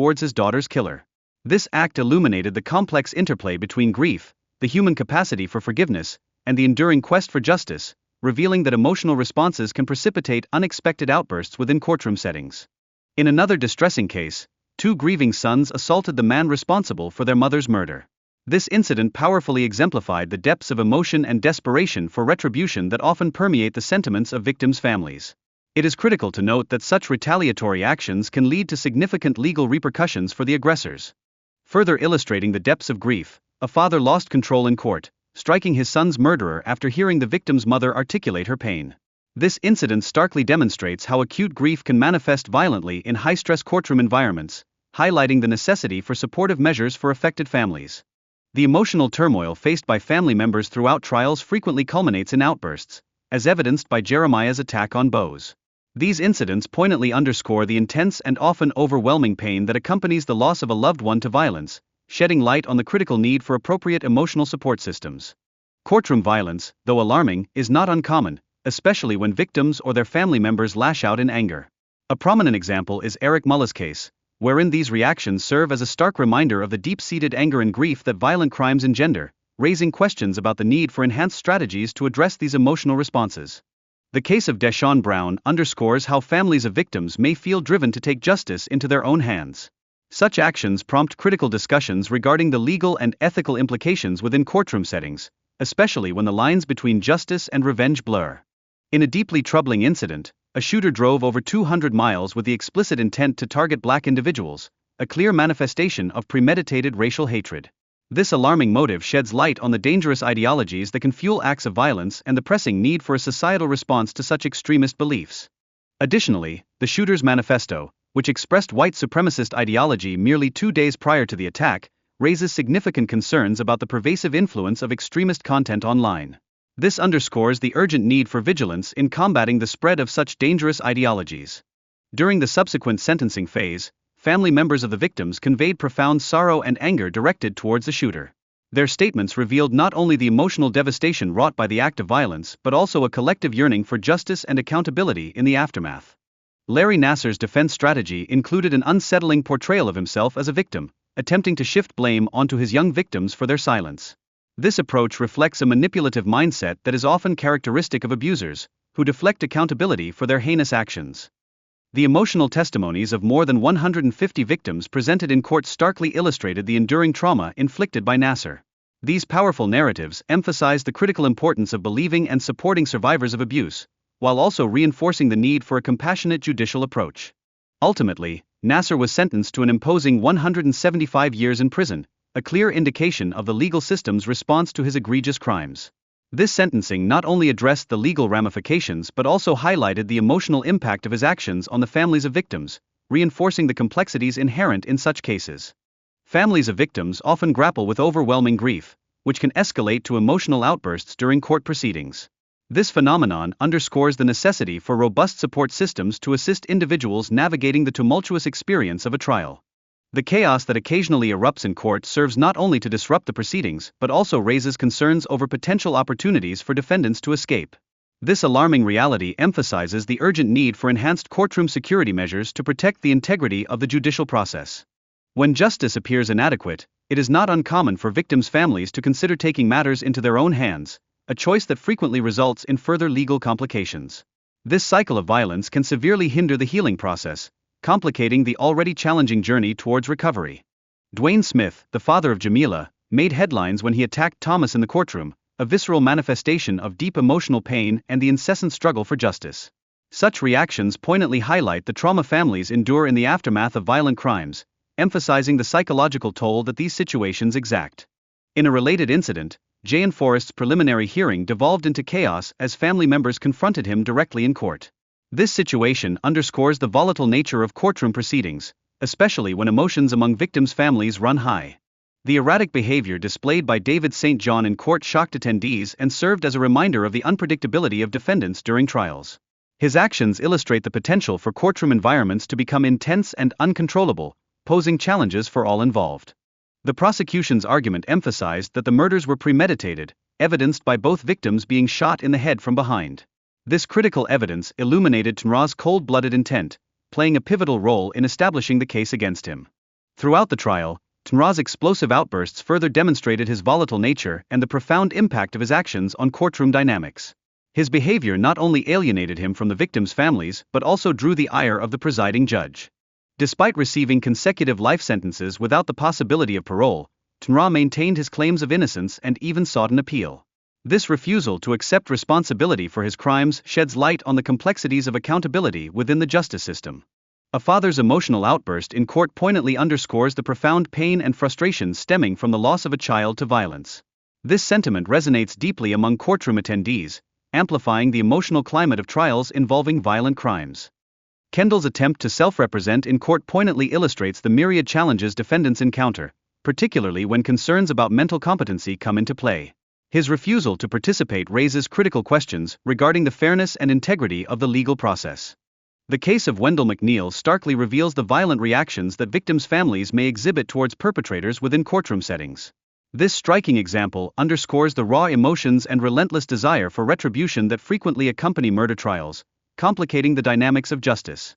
towards his daughter's killer. This act illuminated the complex interplay between grief, the human capacity for forgiveness, and the enduring quest for justice, revealing that emotional responses can precipitate unexpected outbursts within courtroom settings. In another distressing case, two grieving sons assaulted the man responsible for their mother's murder. This incident powerfully exemplified the depths of emotion and desperation for retribution that often permeate the sentiments of victims' families. It is critical to note that such retaliatory actions can lead to significant legal repercussions for the aggressors. Further illustrating the depths of grief, a father lost control in court, striking his son's murderer after hearing the victim's mother articulate her pain. This incident starkly demonstrates how acute grief can manifest violently in high-stress courtroom environments, highlighting the necessity for supportive measures for affected families. The emotional turmoil faced by family members throughout trials frequently culminates in outbursts, as evidenced by Jeremiah's attack on Bose. These incidents poignantly underscore the intense and often overwhelming pain that accompanies the loss of a loved one to violence, shedding light on the critical need for appropriate emotional support systems. Courtroom violence, though alarming, is not uncommon, especially when victims or their family members lash out in anger. A prominent example is Eric Mullah's case, wherein these reactions serve as a stark reminder of the deep-seated anger and grief that violent crimes engender, raising questions about the need for enhanced strategies to address these emotional responses. The case of Deshaun Brown underscores how families of victims may feel driven to take justice into their own hands. Such actions prompt critical discussions regarding the legal and ethical implications within courtroom settings, especially when the lines between justice and revenge blur. In a deeply troubling incident, a shooter drove over 200 miles with the explicit intent to target black individuals, a clear manifestation of premeditated racial hatred. This alarming motive sheds light on the dangerous ideologies that can fuel acts of violence and the pressing need for a societal response to such extremist beliefs. Additionally, the shooter's manifesto, which expressed white supremacist ideology merely 2 days prior to the attack, raises significant concerns about the pervasive influence of extremist content online. This underscores the urgent need for vigilance in combating the spread of such dangerous ideologies. During the subsequent sentencing phase, family members of the victims conveyed profound sorrow and anger directed towards the shooter. Their statements revealed not only the emotional devastation wrought by the act of violence but also a collective yearning for justice and accountability in the aftermath. Larry Nassar's defense strategy included an unsettling portrayal of himself as a victim, attempting to shift blame onto his young victims for their silence. This approach reflects a manipulative mindset that is often characteristic of abusers, who deflect accountability for their heinous actions. The emotional testimonies of more than 150 victims presented in court starkly illustrated the enduring trauma inflicted by Nassar. These powerful narratives emphasize the critical importance of believing and supporting survivors of abuse, while also reinforcing the need for a compassionate judicial approach. Ultimately, Nassar was sentenced to an imposing 175 years in prison, a clear indication of the legal system's response to his egregious crimes. This sentencing not only addressed the legal ramifications but also highlighted the emotional impact of his actions on the families of victims, reinforcing the complexities inherent in such cases. Families of victims often grapple with overwhelming grief, which can escalate to emotional outbursts during court proceedings. This phenomenon underscores the necessity for robust support systems to assist individuals navigating the tumultuous experience of a trial. The chaos that occasionally erupts in court serves not only to disrupt the proceedings but also raises concerns over potential opportunities for defendants to escape. This alarming reality emphasizes the urgent need for enhanced courtroom security measures to protect the integrity of the judicial process. When justice appears inadequate, it is not uncommon for victims' families to consider taking matters into their own hands, a choice that frequently results in further legal complications. This cycle of violence can severely hinder the healing process, complicating the already challenging journey towards recovery. Dwayne Smith, the father of Jamila, made headlines when he attacked Thomas in the courtroom, a visceral manifestation of deep emotional pain and the incessant struggle for justice. Such reactions poignantly highlight the trauma families endure in the aftermath of violent crimes, emphasizing the psychological toll that these situations exact. In a related incident, Jayan Forrest's preliminary hearing devolved into chaos as family members confronted him directly in court. This situation underscores the volatile nature of courtroom proceedings, especially when emotions among victims' families run high. The erratic behavior displayed by David St. John in court shocked attendees and served as a reminder of the unpredictability of defendants during trials. His actions illustrate the potential for courtroom environments to become intense and uncontrollable, posing challenges for all involved. The prosecution's argument emphasized that the murders were premeditated, evidenced by both victims being shot in the head from behind. This critical evidence illuminated Tanra's cold-blooded intent, playing a pivotal role in establishing the case against him. Throughout the trial, Tenra's explosive outbursts further demonstrated his volatile nature and the profound impact of his actions on courtroom dynamics. His behavior not only alienated him from the victims' families but also drew the ire of the presiding judge. Despite receiving consecutive life sentences without the possibility of parole, Tenra maintained his claims of innocence and even sought an appeal. This refusal to accept responsibility for his crimes sheds light on the complexities of accountability within the justice system. A father's emotional outburst in court poignantly underscores the profound pain and frustration stemming from the loss of a child to violence. This sentiment resonates deeply among courtroom attendees, amplifying the emotional climate of trials involving violent crimes. Kendall's attempt to self-represent in court poignantly illustrates the myriad challenges defendants encounter, particularly when concerns about mental competency come into play. His refusal to participate raises critical questions regarding the fairness and integrity of the legal process. The case of Wendell McNeil starkly reveals the violent reactions that victims' families may exhibit towards perpetrators within courtroom settings. This striking example underscores the raw emotions and relentless desire for retribution that frequently accompany murder trials, complicating the dynamics of justice.